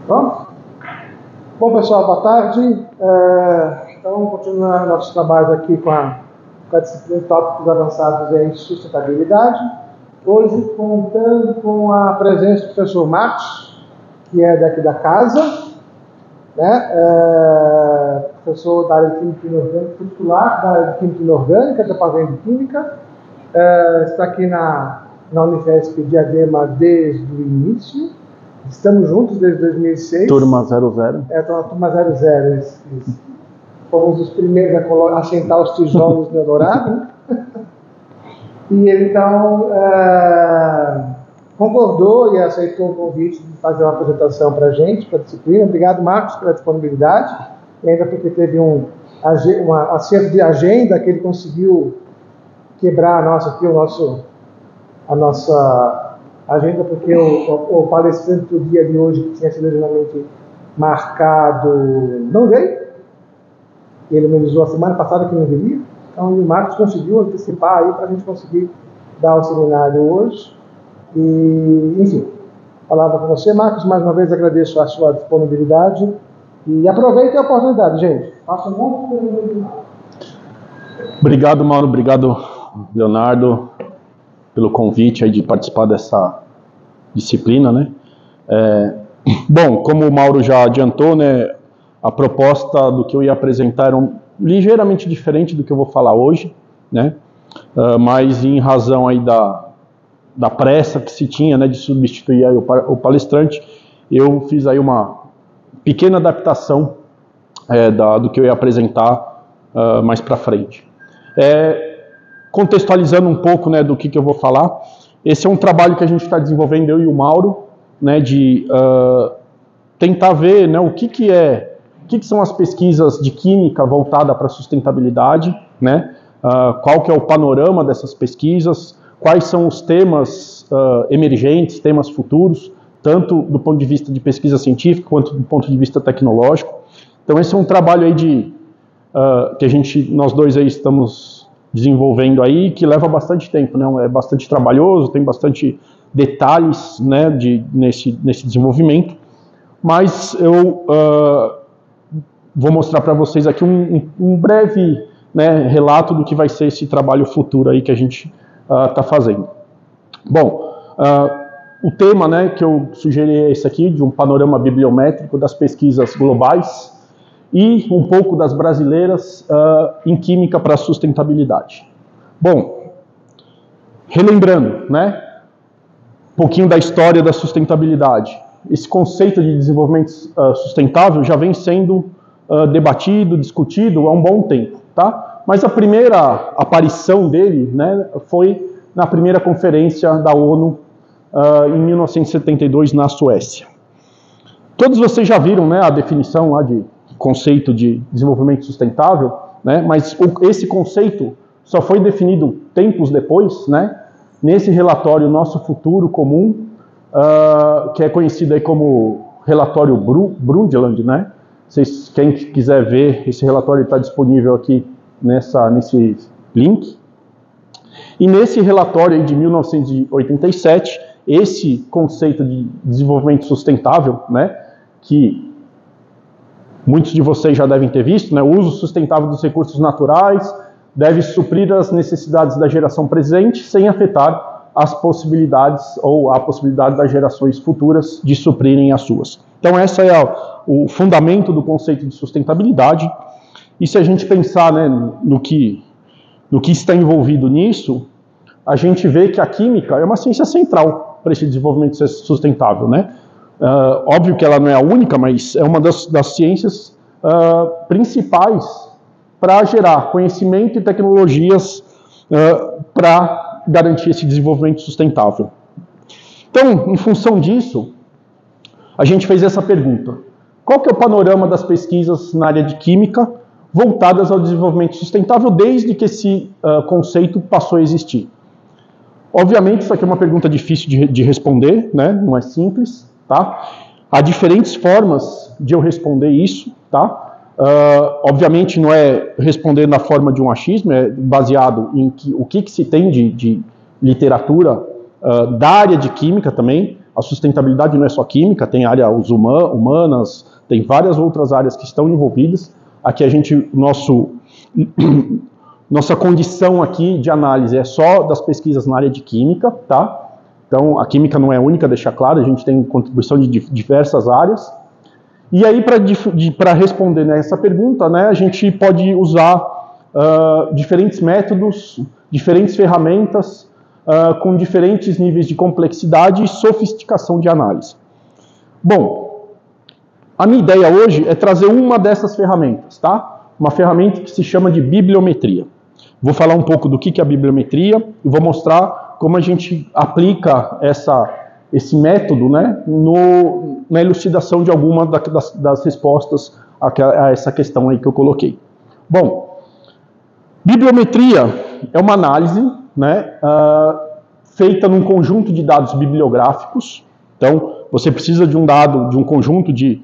Pronto? Bom, pessoal, boa tarde. Então, vamos continuar nossos trabalhos aqui com a disciplina de tópicos avançados em sustentabilidade. Hoje, contando com a presença do professor Marcos, que é daqui da casa, né? Professor da área de Química Inorgânica, titular da área de Química Inorgânica, Departamento de Química, está aqui na Unifesp Diadema desde o início. Estamos juntos desde 2006. Turma 00. Turma 00. Isso. Fomos os primeiros a assentar os tijolos no Eldorado. Né? E ele, então, concordou e aceitou o convite de fazer uma apresentação para a gente, para a disciplina. Obrigado, Marcos, pela disponibilidade. E ainda porque teve um acerto de agenda que ele conseguiu quebrar a nossa agenda, porque o palestrante do dia de hoje, que tinha sido originalmente marcado, não veio. Ele me avisou a semana passada que não viria. Então o Marcos conseguiu antecipar aí para a gente conseguir dar o seminário hoje. E, enfim, palavra com você, Marcos. Mais uma vez agradeço a sua disponibilidade. E aproveitem a oportunidade, gente. Faça um monte de... Obrigado, Mauro. Obrigado, Leonardo, pelo convite aí de participar dessa disciplina, né? Bom, como o Mauro já adiantou, né, a proposta do que eu ia apresentar era ligeiramente diferente do que eu vou falar hoje, né? Mas em razão aí da pressa que se tinha, né, de substituir aí o palestrante, eu fiz aí uma pequena adaptação do que eu ia apresentar mais para frente. Contextualizando um pouco, né, do que eu vou falar, esse é um trabalho que a gente está desenvolvendo, eu e o Mauro, né, de tentar ver, né, o que são as pesquisas de química voltada para a sustentabilidade, né, qual que é o panorama dessas pesquisas, quais são os temas emergentes, temas futuros, tanto do ponto de vista de pesquisa científica quanto do ponto de vista tecnológico. Então esse é um trabalho aí que nós dois aí estamos desenvolvendo aí, que leva bastante tempo, né? É bastante trabalhoso, tem bastante detalhes, né, nesse desenvolvimento, mas eu vou mostrar para vocês aqui um breve, né, relato do que vai ser esse trabalho futuro aí que a gente está fazendo. Bom, o tema, né, que eu sugeri é esse aqui, de um panorama bibliométrico das pesquisas globais e um pouco das brasileiras em química para sustentabilidade. Bom, relembrando, né, um pouquinho da história da sustentabilidade. Esse conceito de desenvolvimento sustentável já vem sendo debatido, discutido há um bom tempo, tá? Mas a primeira aparição dele, né, foi na primeira conferência da ONU em 1972 na Suécia. Todos vocês já viram, né, a definição lá de conceito de desenvolvimento sustentável, né, mas esse conceito só foi definido tempos depois, né, nesse relatório Nosso Futuro Comum, que é conhecido aí como relatório Brundtland, né? Quem quiser ver, esse relatório está disponível aqui nesse link. E nesse relatório aí de 1987, esse conceito de desenvolvimento sustentável, né, que muitos de vocês já devem ter visto, né, o uso sustentável dos recursos naturais deve suprir as necessidades da geração presente sem afetar as possibilidades ou a possibilidade das gerações futuras de suprirem as suas. Então esse é o fundamento do conceito de sustentabilidade. E se a gente pensar, né, no que está envolvido nisso, a gente vê que a química é uma ciência central para esse desenvolvimento sustentável, né? Óbvio que ela não é a única, mas é uma das ciências principais para gerar conhecimento e tecnologias para garantir esse desenvolvimento sustentável. Então, em função disso, a gente fez essa pergunta: qual que é o panorama das pesquisas na área de química voltadas ao desenvolvimento sustentável desde que esse conceito passou a existir? Obviamente, isso aqui é uma pergunta difícil de responder, né? Não é simples, tá? Há diferentes formas de eu responder isso, tá? Obviamente não é responder na forma de um achismo, é baseado em o que se tem de literatura da área de química também, a sustentabilidade não é só química, tem áreas humanas, tem várias outras áreas que estão envolvidas. Aqui nossa condição aqui de análise é só das pesquisas na área de química, tá? Então, a química não é única, deixar claro, a gente tem contribuição de diversas áreas. E aí, para responder nessa pergunta, né, a gente pode usar diferentes métodos, diferentes ferramentas, com diferentes níveis de complexidade e sofisticação de análise. Bom, a minha ideia hoje é trazer uma dessas ferramentas, tá? Uma ferramenta que se chama de bibliometria. Vou falar um pouco do que é a bibliometria e vou mostrar como a gente aplica esse método, né, na elucidação de alguma das respostas a essa questão aí que eu coloquei. Bom, bibliometria é uma análise, né, feita num conjunto de dados bibliográficos. Então, você precisa de um conjunto de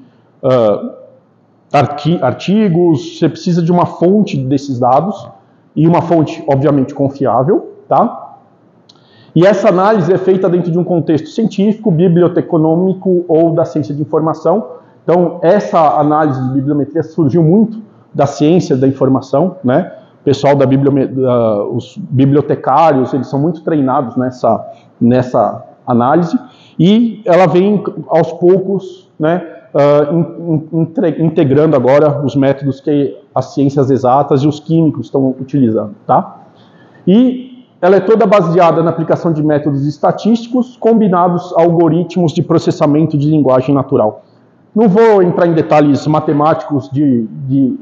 artigos, você precisa de uma fonte desses dados, e uma fonte, obviamente, confiável, tá? E essa análise é feita dentro de um contexto científico, biblioteconômico ou da ciência de informação. Então, essa análise de bibliometria surgiu muito da ciência da informação, né? O pessoal os bibliotecários, eles são muito treinados nessa análise, e ela vem, aos poucos, né, integrando agora os métodos que as ciências exatas e os químicos estão utilizando, tá? E ela é toda baseada na aplicação de métodos estatísticos combinados a algoritmos de processamento de linguagem natural. Não vou entrar em detalhes matemáticos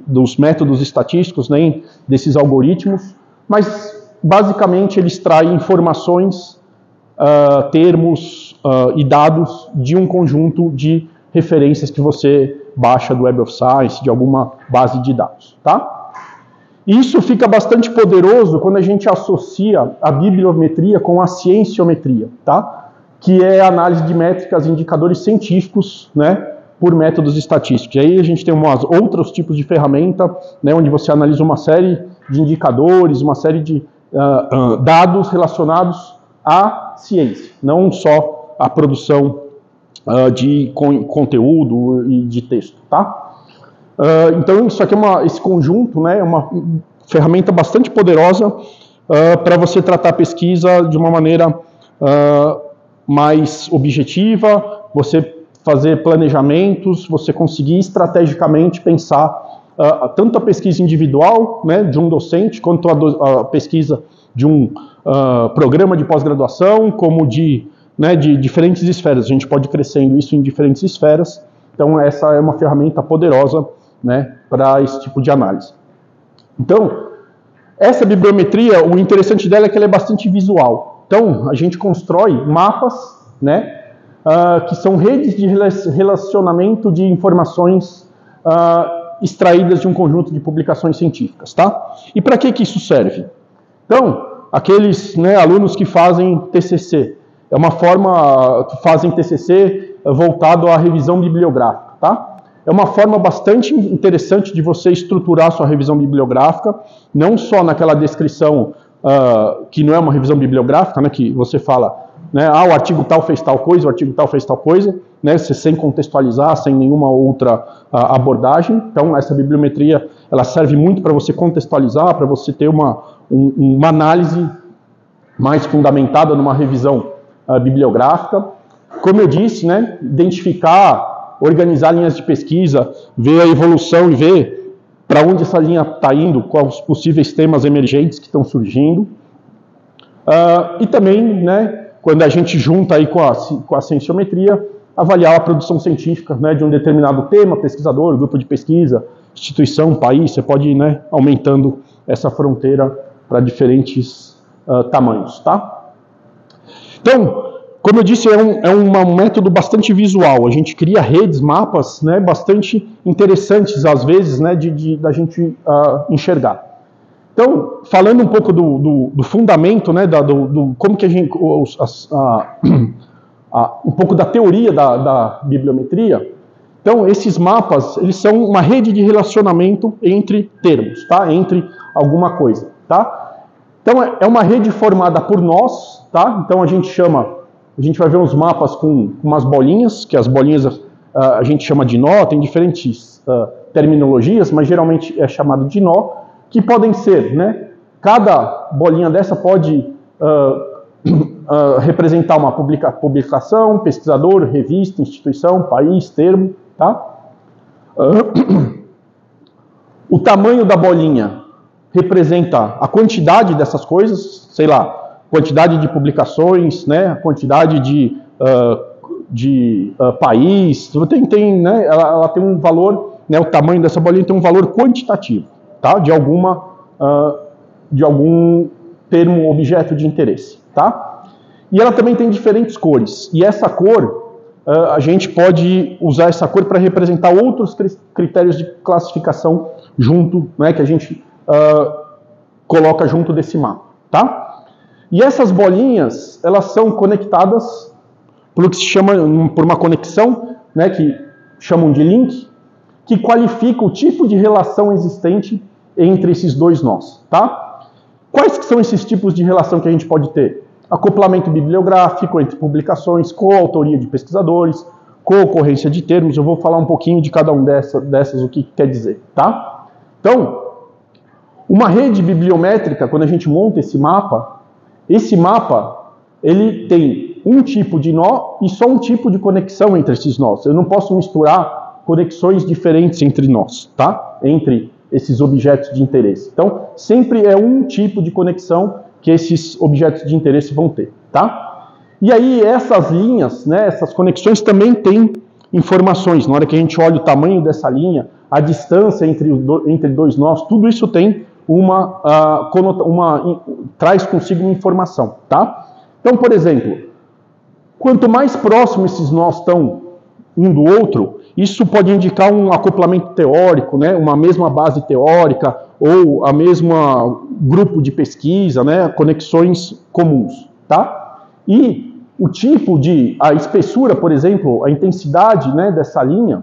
dos métodos estatísticos, nem desses algoritmos, mas basicamente ele extrai informações, termos e dados de um conjunto de referências que você baixa do Web of Science, de alguma base de dados, tá? Isso fica bastante poderoso quando a gente associa a bibliometria com a cienciometria, tá? Que é a análise de métricas e indicadores científicos, né, por métodos estatísticos. E aí a gente tem outros tipos de ferramenta, né, onde você analisa uma série de indicadores, uma série de dados relacionados à ciência, não só à produção de conteúdo e de texto, tá? Então, isso aqui esse conjunto, né, é uma ferramenta bastante poderosa para você tratar a pesquisa de uma maneira mais objetiva, você fazer planejamentos, você conseguir estrategicamente pensar tanto a pesquisa individual, né, de um docente, quanto a pesquisa de um programa de pós-graduação, como de diferentes esferas. A gente pode ir crescendo isso em diferentes esferas. Então, essa é uma ferramenta poderosa, né, para esse tipo de análise. Então, essa bibliometria, o interessante dela é que ela é bastante visual. Então, a gente constrói mapas, né, que são redes de relacionamento de informações extraídas de um conjunto de publicações científicas, tá? E para que isso serve? Então, aqueles, né, alunos que fazem TCC, é uma forma que fazem TCC voltado à revisão bibliográfica, tá? É uma forma bastante interessante de você estruturar sua revisão bibliográfica, não só naquela descrição que não é uma revisão bibliográfica, né, que você fala, né, o artigo tal fez tal coisa, o artigo tal fez tal coisa, né, sem contextualizar, sem nenhuma outra abordagem. Então, essa bibliometria, ela serve muito para você contextualizar, para você ter uma análise mais fundamentada numa revisão bibliográfica. Como eu disse, né, identificar, organizar linhas de pesquisa, ver a evolução e ver para onde essa linha está indo, quais os possíveis temas emergentes que estão surgindo. E também, né, quando a gente junta aí com a cienciometria, avaliar a produção científica, né, de um determinado tema, pesquisador, grupo de pesquisa, instituição, país. Você pode ir, né, aumentando essa fronteira para diferentes tamanhos, tá? Então, como eu disse, é um método bastante visual. A gente cria redes, mapas, né, bastante interessantes, às vezes, né, da gente enxergar. Então, falando um pouco do fundamento, né, como que a gente... um pouco da teoria da bibliometria. Então, esses mapas, eles são uma rede de relacionamento entre termos, tá? Entre alguma coisa, tá? Então, é uma rede formada por nós, tá? Então, a gente chama a gente vai ver uns mapas com umas bolinhas, que as bolinhas a gente chama de nó, tem diferentes terminologias, mas geralmente é chamado de nó, que podem ser, né? Cada bolinha dessa pode representar uma publicação, pesquisador, revista, instituição, país, termo, tá? O tamanho da bolinha representa a quantidade dessas coisas, sei lá, quantidade de publicações, né, a quantidade de país, né, ela tem um valor, né, o tamanho dessa bolinha tem um valor quantitativo, tá, de algum termo, objeto de interesse, tá? E ela também tem diferentes cores, e essa cor, a gente pode usar essa cor para representar outros critérios de classificação junto, né, que a gente coloca junto desse mapa, tá? E essas bolinhas, elas são conectadas por o que se chama, por uma conexão, né, que chamam de link, que qualifica o tipo de relação existente entre esses dois nós, tá? Quais que são esses tipos de relação que a gente pode ter? Acoplamento bibliográfico entre publicações, coautoria de pesquisadores, co-ocorrência de termos. Eu vou falar um pouquinho de cada um dessas o que quer dizer, tá? Então, uma rede bibliométrica, quando a gente monta esse mapa, ele tem um tipo de nó e só um tipo de conexão entre esses nós. Eu não posso misturar conexões diferentes entre nós, tá? Entre esses objetos de interesse. Então, sempre é um tipo de conexão que esses objetos de interesse vão ter, tá? E aí, essas linhas, né, essas conexões também têm informações. Na hora que a gente olha o tamanho dessa linha, a distância entre dois nós, tudo isso tem traz consigo uma informação, tá? Então, por exemplo, quanto mais próximo esses nós estão um do outro, isso pode indicar um acoplamento teórico, né? Uma mesma base teórica ou a mesma grupo de pesquisa, né? Conexões comuns, tá? E o tipo a espessura, por exemplo, a intensidade, né, dessa linha,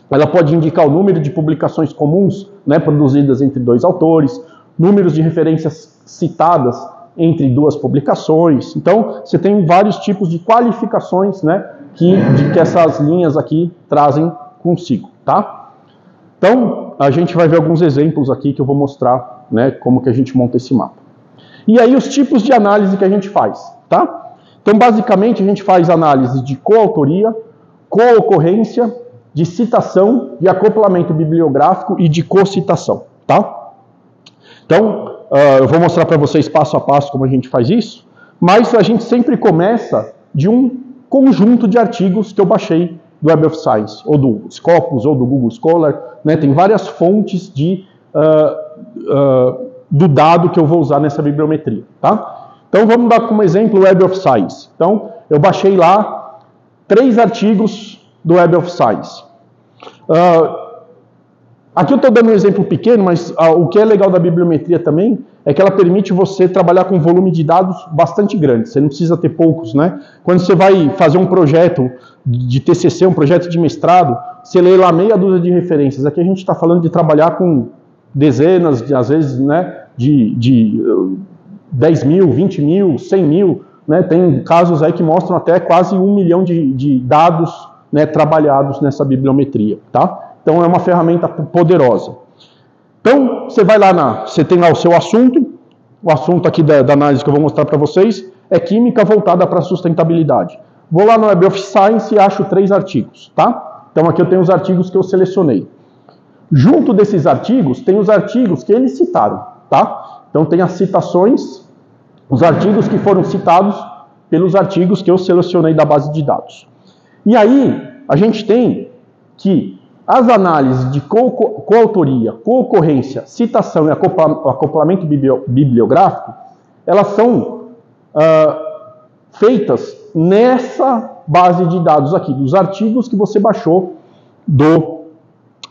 ela pode indicar o número de publicações comuns, né, produzidas entre dois autores, números de referências citadas entre duas publicações. Então, você tem vários tipos de qualificações, né, que essas linhas aqui trazem consigo, tá? Então, a gente vai ver alguns exemplos aqui que eu vou mostrar, né, como que a gente monta esse mapa. E aí, os tipos de análise que a gente faz, tá? Então, basicamente, a gente faz análise de coautoria, co-ocorrência, de citação, de acoplamento bibliográfico e de co-citação, tá? Então, eu vou mostrar para vocês passo a passo como a gente faz isso, mas a gente sempre começa de um conjunto de artigos que eu baixei do Web of Science, ou do Scopus, ou do Google Scholar, né? Tem várias fontes do dado que eu vou usar nessa bibliometria, tá? Então, vamos dar como exemplo o Web of Science. Então, eu baixei lá 3 artigos do Web of Science. Aqui eu estou dando um exemplo pequeno, mas o que é legal da bibliometria também é que ela permite você trabalhar com um volume de dados bastante grande. Você não precisa ter poucos, né? Quando você vai fazer um projeto de TCC, um projeto de mestrado, você lê lá meia dúzia de referências. Aqui a gente está falando de trabalhar com dezenas, às vezes, né, de 10 mil, 20 mil, 100 mil. Né? Tem casos aí que mostram até quase 1 milhão de dados, né, trabalhados nessa bibliometria, tá? Então é uma ferramenta poderosa. Então você vai lá você tem lá o seu assunto, o assunto aqui da análise que eu vou mostrar para vocês é química voltada para a sustentabilidade. Vou lá no Web of Science e acho 3 artigos, tá? Então aqui eu tenho os artigos que eu selecionei. Junto desses artigos tem os artigos que eles citaram, tá? Então tem as citações, os artigos que foram citados pelos artigos que eu selecionei da base de dados. E aí, a gente tem que as análises de coautoria, co-ocorrência, citação e acoplamento bibliográfico, elas são feitas nessa base de dados aqui, dos artigos que você baixou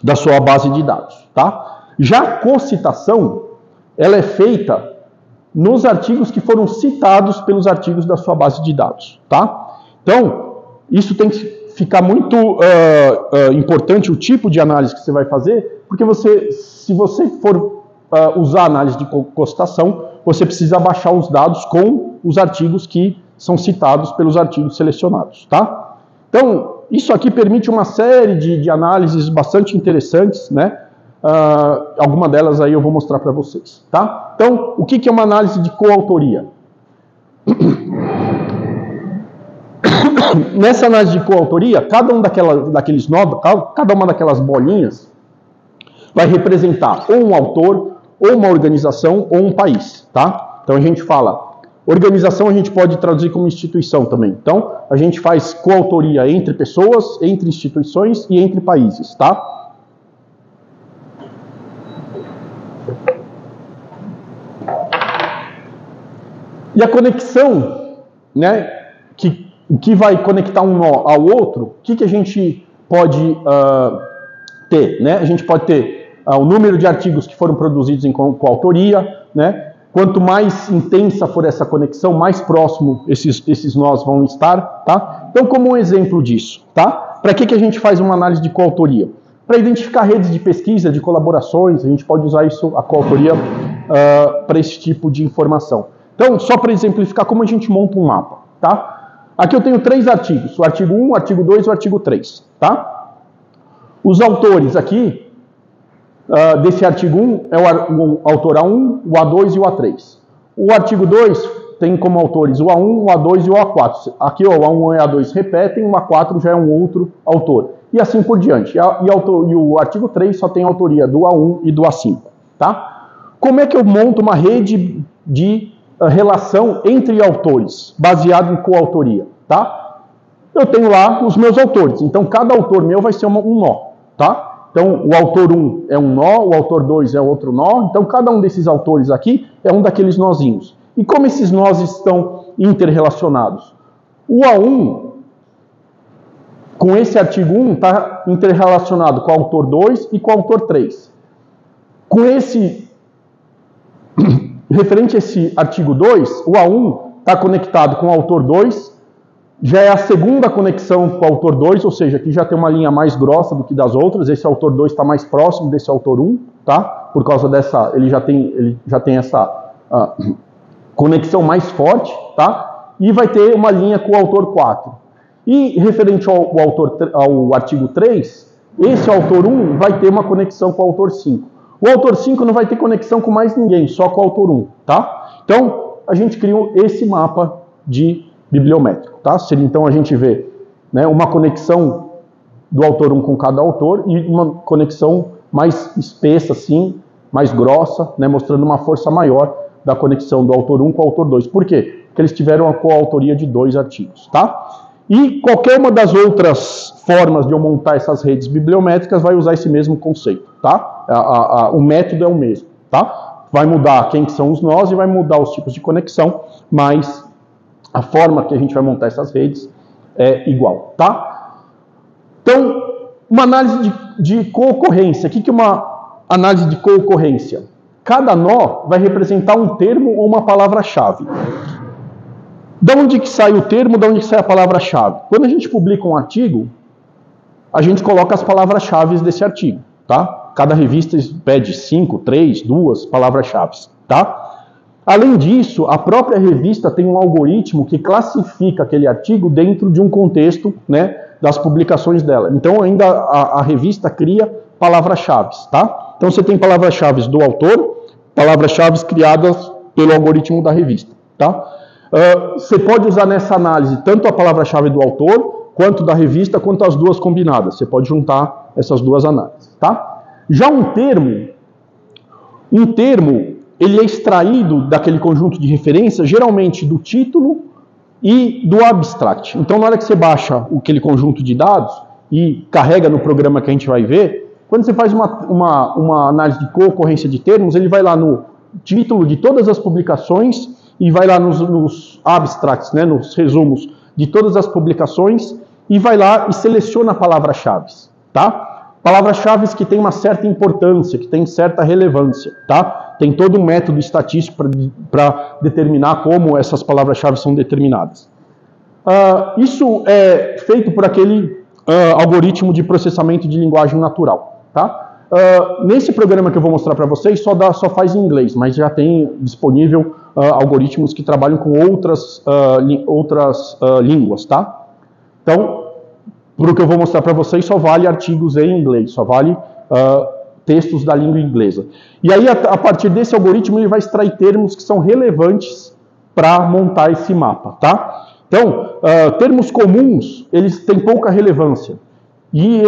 da sua base de dados, tá? Já a co-citação, ela é feita nos artigos que foram citados pelos artigos da sua base de dados, tá? Então, isso tem que ficar muito importante o tipo de análise que você vai fazer, porque se você for usar análise de co-citação, você precisa baixar os dados com os artigos que são citados pelos artigos selecionados, tá? Então, isso aqui permite uma série de análises bastante interessantes, né? Alguma delas aí eu vou mostrar para vocês, tá? Então, o que é uma análise de coautoria? Nessa análise de coautoria, cada uma daquelas bolinhas vai representar ou um autor, ou uma organização, ou um país, tá? Então a gente fala, organização a gente pode traduzir como instituição também. Então a gente faz coautoria entre pessoas, entre instituições e entre países, tá? E a conexão, né, que vai conectar um nó ao outro, o que a gente pode ter, né? A gente pode ter o número de artigos que foram produzidos em coautoria, né? Quanto mais intensa for essa conexão, mais próximo esses nós vão estar, tá? Então, como um exemplo disso, tá? Para que a gente faz uma análise de coautoria? Para identificar redes de pesquisa, de colaborações, a gente pode usar isso, a coautoria, para esse tipo de informação. Então, só para exemplificar como a gente monta um mapa, tá? Aqui eu tenho 3 artigos, o artigo 1, o artigo 2 e o artigo 3, tá? Os autores aqui, desse artigo 1, é o autor A1, o A2 e o A3. O artigo 2 tem como autores o A1, o A2 e o A4. Aqui ó, o A1 e o A2 repetem, o A4 já é um outro autor. E assim por diante. E o artigo 3 só tem autoria do A1 e do A5, tá? Como é que eu monto uma rede de relação entre autores, baseado em coautoria, tá? Eu tenho lá os meus autores, então cada autor meu vai ser um nó, tá? Então o autor 1 é um nó, o autor 2 é outro nó, então cada um desses autores aqui é um daqueles nozinhos. E como esses nós estão interrelacionados? O A1, com esse artigo 1, está interrelacionado com o autor 2 e com o autor 3. Com esse... Referente a esse artigo 2, o A1 está conectado com o autor 2, já é a segunda conexão com o autor 2, ou seja, aqui já tem uma linha mais grossa do que das outras, esse autor 2 está mais próximo desse autor 1, tá? Por causa dessa, ele já tem essa conexão mais forte, tá? E vai ter uma linha com o autor 4. E referente ao artigo 3, esse autor 1 vai ter uma conexão com o autor 5. O autor 5 não vai ter conexão com mais ninguém, só com o autor 1, tá? Então, a gente criou esse mapa de bibliométrico, tá? Então, a gente vê, né, uma conexão do autor 1 com cada autor e uma conexão mais espessa, assim, mais grossa, né, mostrando uma força maior da conexão do autor 1 com o autor 2. Por quê? Porque eles tiveram a coautoria de 2 artigos, tá? E qualquer uma das outras formas de eu montar essas redes bibliométricas vai usar esse mesmo conceito, tá? O método é o mesmo, tá? Vai mudar quem que são os nós e vai mudar os tipos de conexão, mas a forma que a gente vai montar essas redes é igual, tá? Então, uma análise de concorrência. O que é uma análise de concorrência? Cada nó vai representar um termo ou uma palavra-chave. Da onde que sai o termo, da onde que sai a palavra-chave? Quando a gente publica um artigo, a gente coloca as palavras-chave desse artigo, tá? Cada revista pede 5, 3, 2 palavras-chave, tá? Além disso, a própria revista tem um algoritmo que classifica aquele artigo dentro de um contexto, né, das publicações dela. Então, ainda a revista cria palavras-chave, tá? Então, você tem palavras-chave do autor, palavras-chave criadas pelo algoritmo da revista, tá? Você pode usar nessa análise tanto a palavra-chave do autor, quanto da revista, quanto as duas combinadas. Você pode juntar essas duas análises, tá? Já um termo, ele é extraído daquele conjunto de referência, geralmente do título e do abstract. Então, na hora que você baixa aquele conjunto de dados e carrega no programa que a gente vai ver, quando você faz uma análise de concorrência de termos, ele vai lá no título de todas as publicações e vai lá nos abstracts, né, nos resumos de todas as publicações, e vai lá e seleciona palavras-chave, tá? Palavras-chave que tem uma certa importância, que tem certa relevância, tá? Tem todo um método estatístico para determinar como essas palavras-chave são determinadas. Isso é feito por aquele algoritmo de processamento de linguagem natural, tá? Nesse programa que eu vou mostrar para vocês, só faz em inglês, mas já tem disponível algoritmos que trabalham com outras línguas, tá? Então, para o que eu vou mostrar para vocês, só vale artigos em inglês, só vale textos da língua inglesa. E aí, a partir desse algoritmo, ele vai extrair termos que são relevantes para montar esse mapa, tá? Então, termos comuns, eles têm pouca relevância. E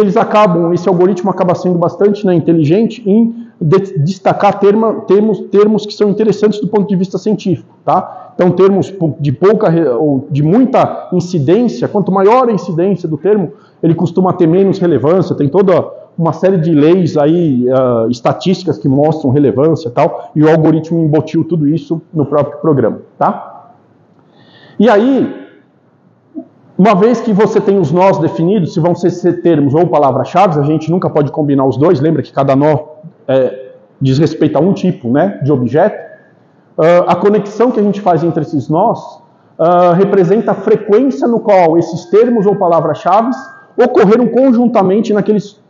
esse algoritmo acaba sendo bastante, né, inteligente em destacar termos que são interessantes do ponto de vista científico, tá? Então, termos de pouca ou de muita incidência, quanto maior a incidência do termo, ele costuma ter menos relevância. Tem toda uma série de leis aí, estatísticas que mostram relevância e tal, e o algoritmo embutiu tudo isso no próprio programa, tá? E aí, uma vez que você tem os nós definidos, se vão ser termos ou palavras-chave, a gente nunca pode combinar os dois, lembra que cada nó diz respeito a um tipo, né, de objeto. A conexão que a gente faz entre esses nós representa a frequência no qual esses termos ou palavras-chave ocorreram conjuntamente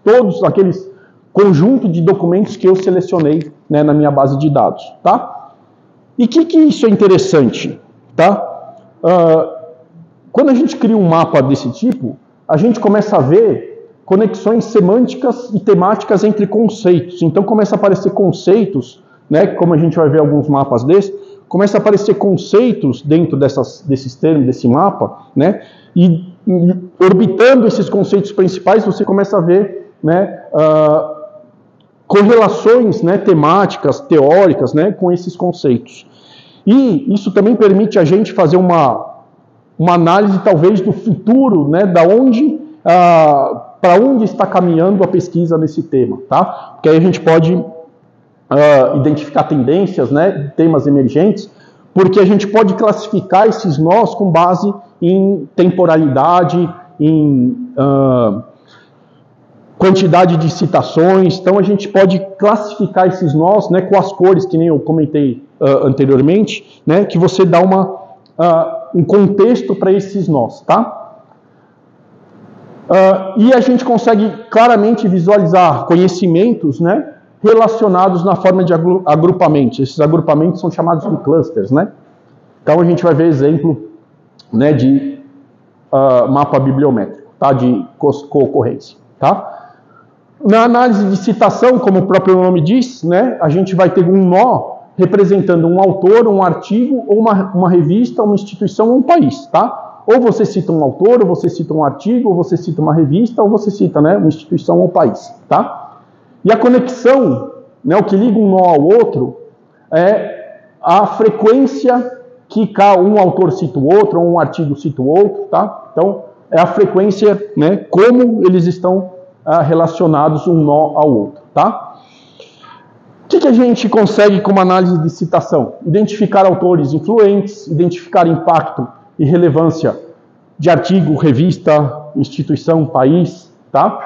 todos aqueles conjunto de documentos que eu selecionei, né, na minha base de dados, tá? E que isso é interessante, tá? Quando a gente cria um mapa desse tipo, a gente começa a ver conexões semânticas e temáticas entre conceitos. Então começa a aparecer conceitos, né, como a gente vai ver alguns mapas desses, começa a aparecer conceitos dentro desses termos, desse mapa, né, e orbitando esses conceitos principais, você começa a ver, né, correlações, né, temáticas, teóricas, né, com esses conceitos. E isso também permite a gente fazer uma análise, talvez, do futuro, né, para onde está caminhando a pesquisa nesse tema, tá? Porque aí a gente pode identificar tendências, né, temas emergentes, porque a gente pode classificar esses nós com base em temporalidade, em quantidade de citações. Então a gente pode classificar esses nós, né, com as cores, que nem eu comentei anteriormente, né, que você dá um contexto para esses nós, tá? E a gente consegue claramente visualizar conhecimentos, né, relacionados na forma de agrupamentos. Esses agrupamentos são chamados de clusters, né? Então a gente vai ver exemplo, né, de mapa bibliométrico, tá? De co-ocorrência, tá? Na análise de citação, como o próprio nome diz, né, a gente vai ter um nó representando um autor, um artigo, ou uma revista, uma instituição ou um país, tá? Ou você cita um autor, ou você cita um artigo, ou você cita uma revista, ou você cita, né, uma instituição ou um país, tá? E a conexão, né, o que liga um nó ao outro, é a frequência que um autor cita o outro, ou um artigo cita o outro, tá? Então, é a frequência, né, como eles estão relacionados um nó ao outro, tá? O que a gente consegue com uma análise de citação? Identificar autores influentes, identificar impacto e relevância de artigo, revista, instituição, país, tá?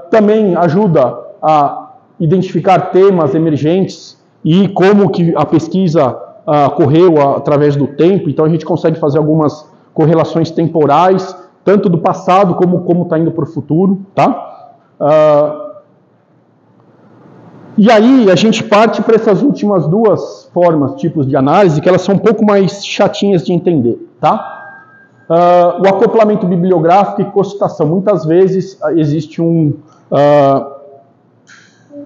Também ajuda a identificar temas emergentes e como que a pesquisa correu através do tempo. Então a gente consegue fazer algumas correlações temporais, tanto do passado como está indo para o futuro, tá? E aí a gente parte para essas últimas duas tipos de análise, que elas são um pouco mais chatinhas de entender, tá? O acoplamento bibliográfico e cocitação. Muitas vezes existe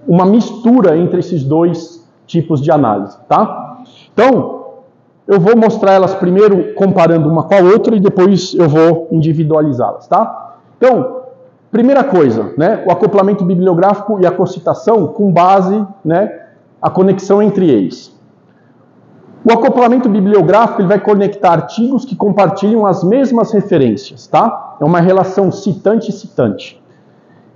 uma mistura entre esses dois tipos de análise, tá? Então, eu vou mostrar elas primeiro comparando uma com a outra e depois eu vou individualizá-las, tá? Então, primeira coisa, né, o acoplamento bibliográfico e a cocitação com base, né, a conexão entre eles. O acoplamento bibliográfico ele vai conectar artigos que compartilham as mesmas referências, tá? É uma relação citante-citante.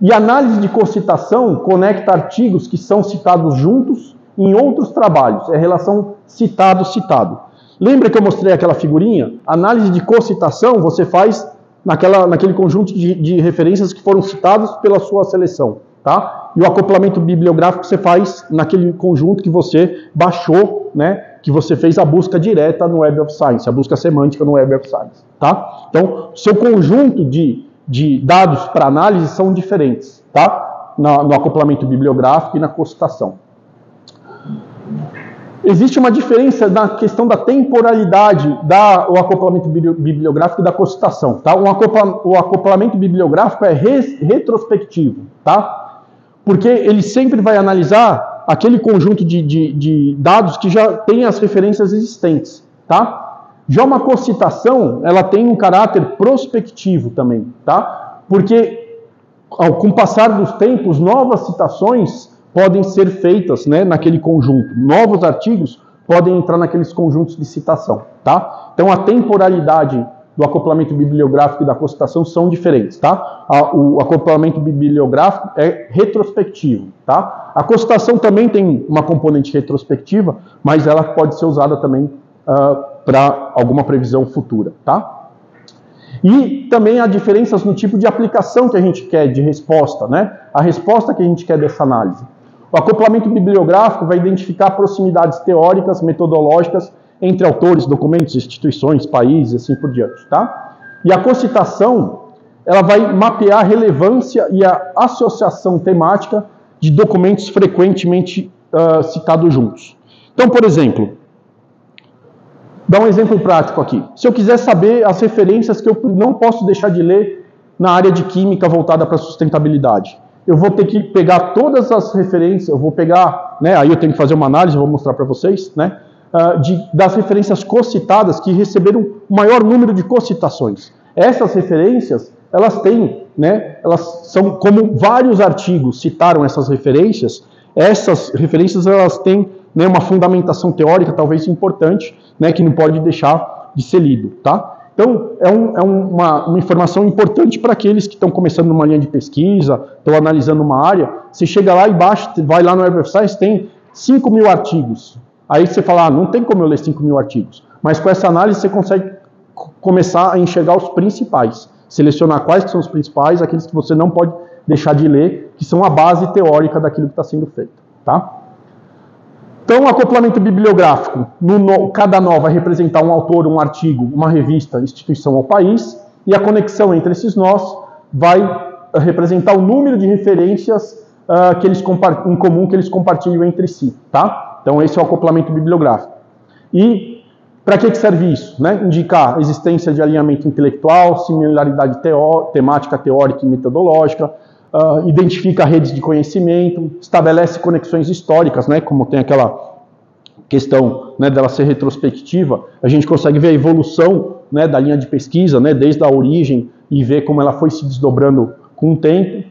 E a análise de cocitação conecta artigos que são citados juntos em outros trabalhos. É a relação citado-citado. Lembra que eu mostrei aquela figurinha? A análise de cocitação você faz naquele conjunto de referências que foram citadas pela sua seleção, tá? E o acoplamento bibliográfico você faz naquele conjunto que você baixou, né? Que você fez a busca direta no Web of Science, a busca semântica no Web of Science, tá? Então, seu conjunto de dados para análise são diferentes, tá? No acoplamento bibliográfico e na cocitação. existe uma diferença na questão da temporalidade do acoplamento bibliográfico e da cocitação. Tá? O acoplamento bibliográfico é retrospectivo, tá? Porque ele sempre vai analisar aquele conjunto de dados que já tem as referências existentes. Tá? Já uma cocitação, ela tem um caráter prospectivo também. Tá? Porque, com o passar dos tempos, novas citações podem ser feitas, né, naquele conjunto. Novos artigos podem entrar naqueles conjuntos de citação. Tá? Então, a temporalidade do acoplamento bibliográfico e da cocitação são diferentes. Tá? O acoplamento bibliográfico é retrospectivo. Tá? A cocitação também tem uma componente retrospectiva, mas ela pode ser usada também para alguma previsão futura. Tá? E também há diferenças no tipo de aplicação que a gente quer de resposta, né? A resposta que a gente quer dessa análise. O acoplamento bibliográfico vai identificar proximidades teóricas, metodológicas entre autores, documentos, instituições, países, assim por diante, tá? E a cocitação, ela vai mapear a relevância e a associação temática de documentos frequentemente citados juntos. Então, por exemplo, dá um exemplo prático aqui. Se eu quiser saber as referências que eu não posso deixar de ler na área de química voltada para a sustentabilidade, eu vou ter que pegar todas as referências, eu vou pegar, né, aí eu tenho que fazer uma análise, eu vou mostrar para vocês, né, das referências cocitadas que receberam o maior número de cocitações. Essas referências, elas têm, né, elas são como vários artigos citaram essas referências elas têm, né, uma fundamentação teórica talvez importante, né, que não pode deixar de ser lido, tá? Então, é uma informação importante para aqueles que estão começando numa linha de pesquisa, estão analisando uma área. Você chega lá e baixa, vai lá no Web of Science, tem 5.000 artigos. Aí você fala, não tem como eu ler 5.000 artigos. Mas com essa análise você consegue começar a enxergar os principais. Selecionar quais que são os principais, aqueles que você não pode deixar de ler, que são a base teórica daquilo que está sendo feito. Tá? Então, o acoplamento bibliográfico, cada nó vai representar um autor, um artigo, uma revista, instituição ou país, e a conexão entre esses nós vai representar o número de referências em comum que eles compartilham entre si. Tá? Então, esse é o acoplamento bibliográfico. E para que serve isso? Né? Indicar a existência de alinhamento intelectual, similaridade temática, teórica e metodológica, identifica redes de conhecimento, estabelece conexões históricas, né, como tem aquela questão, né, dela ser retrospectiva, a gente consegue ver a evolução, né, da linha de pesquisa, né, desde a origem, e ver como ela foi se desdobrando com o tempo.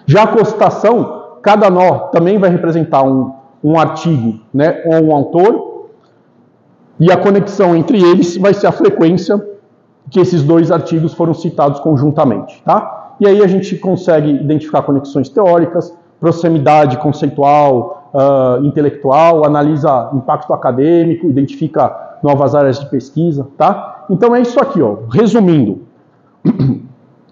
Já a cocitação, cada nó também vai representar um artigo, né, ou um autor, e a conexão entre eles vai ser a frequência que esses dois artigos foram citados conjuntamente, tá? E aí a gente consegue identificar conexões teóricas, proximidade conceitual, intelectual, analisa impacto acadêmico, identifica novas áreas de pesquisa, tá? Então é isso aqui, ó. Resumindo,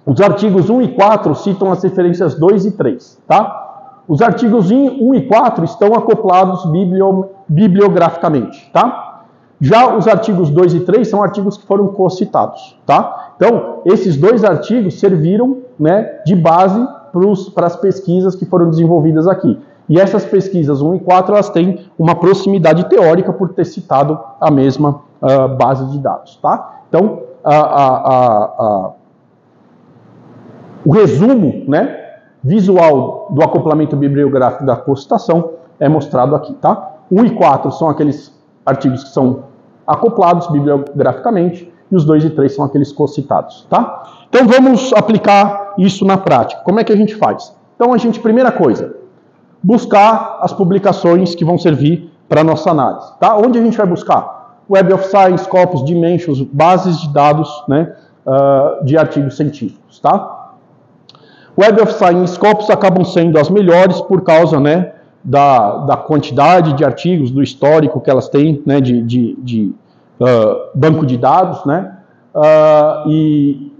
os artigos 1 e 4 citam as referências 2 e 3, tá? Os artigos 1 e 4 estão acoplados bibliograficamente, tá? Já os artigos 2 e 3 são artigos que foram cocitados, tá? Então, esses dois artigos serviram, né, de base para as pesquisas que foram desenvolvidas aqui. E essas pesquisas 1 e 4, elas têm uma proximidade teórica por ter citado a mesma base de dados, tá? Então, o resumo, né, visual do acoplamento bibliográfico da cocitação é mostrado aqui, tá? 1 e 4 são aqueles artigos que são acoplados bibliograficamente, e os 2 e 3 são aqueles cocitados, tá? Então vamos aplicar isso na prática. Como é que a gente faz? Então a gente, primeira coisa, buscar as publicações que vão servir para a nossa análise, tá? Onde a gente vai buscar? Web of Science, Scopus, Dimensions, bases de dados, né, de artigos científicos, tá? Web of Science e Scopus acabam sendo as melhores por causa, né, da quantidade de artigos, do histórico que elas têm, né, de banco de dados, né, e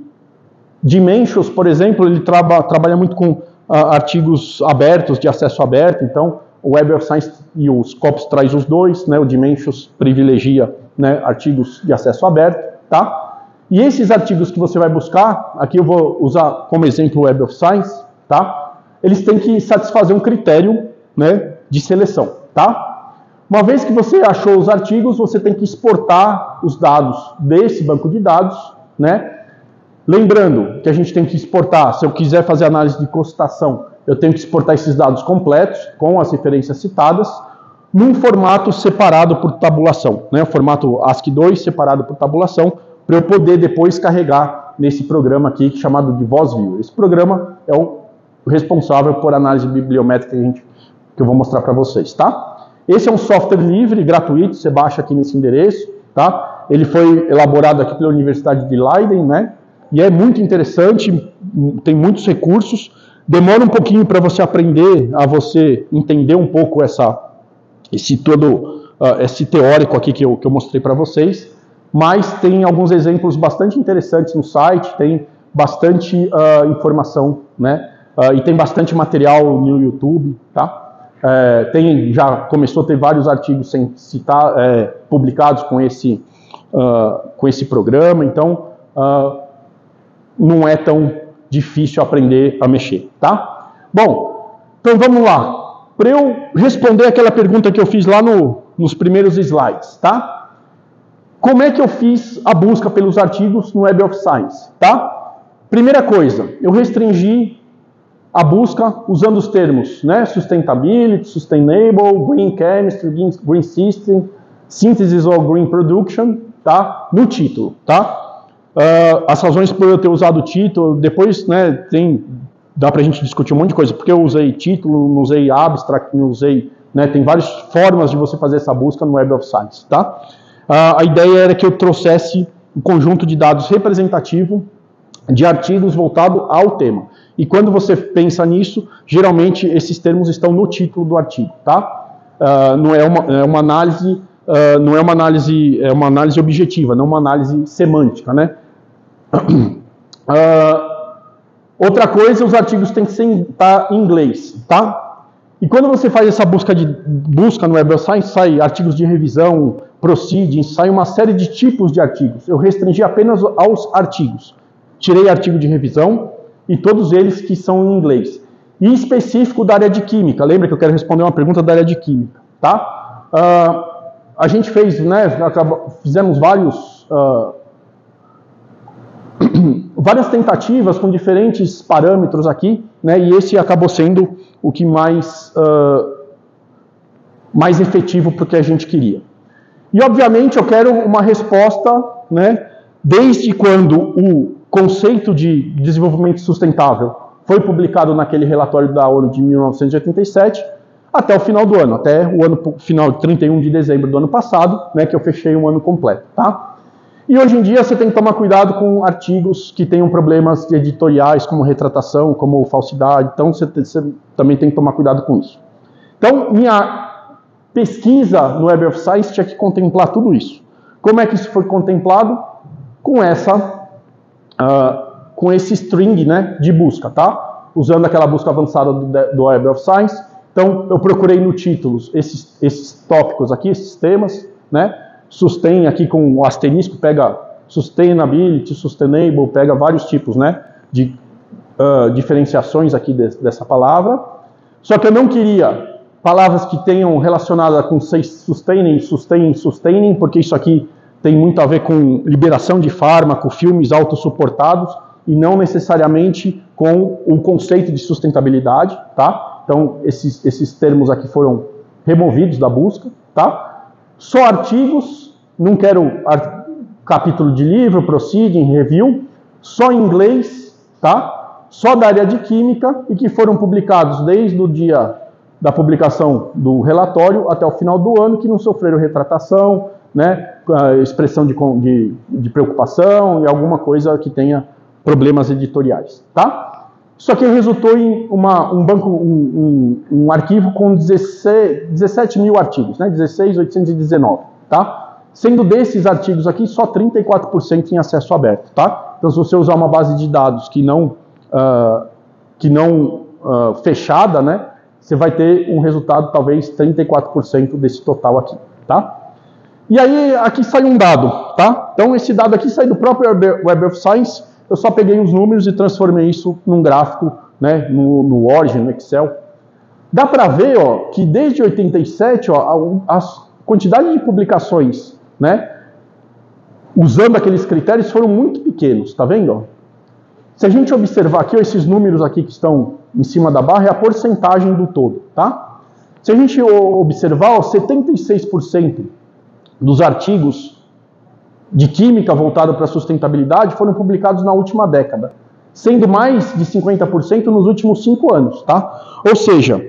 Dimensions, por exemplo, ele trabalha muito com artigos abertos, de acesso aberto, então o Web of Science e o Scopus traz os dois, né, o Dimensions privilegia, né, artigos de acesso aberto, tá? E esses artigos que você vai buscar, aqui eu vou usar como exemplo o Web of Science, tá? Eles têm que satisfazer um critério, né, de seleção, tá? Uma vez que você achou os artigos, você tem que exportar os dados desse banco de dados, né? Lembrando que a gente tem que exportar, se eu quiser fazer análise de constatação, eu tenho que exportar esses dados completos, com as referências citadas, num formato separado por tabulação, né? O formato ASCII2 separado por tabulação, para eu poder depois carregar nesse programa aqui, chamado de VozViewer. Esse programa é o responsável por análise bibliométrica que eu vou mostrar para vocês, tá? Esse é um software livre, gratuito, você baixa aqui nesse endereço, tá? Ele foi elaborado aqui pela Universidade de Leiden, né? E é muito interessante, tem muitos recursos. Demora um pouquinho para você aprender, a você entender um pouco esse teórico aqui que eu mostrei para vocês, mas tem alguns exemplos bastante interessantes no site, tem bastante informação, né? E tem bastante material no YouTube, tá? Já começou a ter vários artigos sem citar, publicados com esse programa, então não é tão difícil aprender a mexer, tá? Bom, então vamos lá. Para eu responder aquela pergunta que eu fiz lá nos primeiros slides, tá? Como é que eu fiz a busca pelos artigos no Web of Science, tá? Primeira coisa, eu restringi a busca usando os termos, né? Sustainability, sustainable, green chemistry, green system, synthesis or green production, tá? No título, tá? As razões por eu ter usado o título, depois, né, dá pra gente discutir um monte de coisa, porque eu usei título, não usei abstract, não usei, né, tem várias formas de você fazer essa busca no Web of Science, tá? A ideia era que eu trouxesse um conjunto de dados representativo de artigos voltado ao tema. E quando você pensa nisso, geralmente esses termos estão no título do artigo, tá? Não é uma análise, é uma análise objetiva, não uma análise semântica, né? Outra coisa, os artigos têm que estar em inglês, tá? E quando você faz essa busca no Web of Science, sai artigos de revisão, proceedings, sai uma série de tipos de artigos. Eu restringi apenas aos artigos. Tirei artigo de revisão e todos eles que são em inglês. E específico da área de química. Lembra que eu quero responder uma pergunta da área de química, tá? A gente fez, né, fizemos várias tentativas com diferentes parâmetros aqui, né, e esse acabou sendo o que mais efetivo para o que a gente queria. E, obviamente, eu quero uma resposta, né, desde quando o conceito de desenvolvimento sustentável foi publicado naquele relatório da ONU de 1987, até o final do ano, até o ano final, 31 de dezembro do ano passado, né, que eu fechei um ano completo, tá? E hoje em dia você tem que tomar cuidado com artigos que tenham problemas editoriais, como retratação, como falsidade, então você também tem que tomar cuidado com isso. Então, minha pesquisa no Web of Science tinha que contemplar tudo isso. Como é que isso foi contemplado? Com esse string, né, de busca, tá? Usando aquela busca avançada do Web of Science. Então, eu procurei no título esses tópicos aqui, esses temas, né? Sustain aqui com o asterisco, pega sustainability, sustainable, pega vários tipos, né, de diferenciações aqui dessa palavra. Só que eu não queria palavras que tenham relacionada com sustaining, porque isso aqui tem muito a ver com liberação de fármaco, filmes autossuportados, e não necessariamente com o conceito de sustentabilidade, tá? Então, esses termos aqui foram removidos da busca, tá? Só artigos, não quero capítulo de livro, proceeding, review, só em inglês, tá? Só da área de química e que foram publicados desde o dia da publicação do relatório até o final do ano, que não sofreram retratação, né, expressão de preocupação e alguma coisa que tenha problemas editoriais, tá? Isso aqui resultou em um arquivo com 17 mil artigos, né? 16.819, tá? Sendo desses artigos aqui, só 34% em acesso aberto, tá? Então, se você usar uma base de dados que não fechada, né? Você vai ter um resultado, talvez, 34% desse total aqui, tá? E aí, aqui sai um dado, tá? Então, esse dado aqui sai do próprio Web of Science. Eu só peguei os números e transformei isso num gráfico, né, no Origin, no Excel. dá para ver, ó, que desde 87, ó, a quantidade de publicações, né, usando aqueles critérios foram muito pequenos, tá vendo? Ó? Se a gente observar aqui, ó, esses números aqui que estão em cima da barra é a porcentagem do todo, tá? Se a gente observar, ó, 76% dos artigos de química voltados para a sustentabilidade foram publicados na última década, sendo mais de 50% nos últimos 5 anos, tá? Ou seja,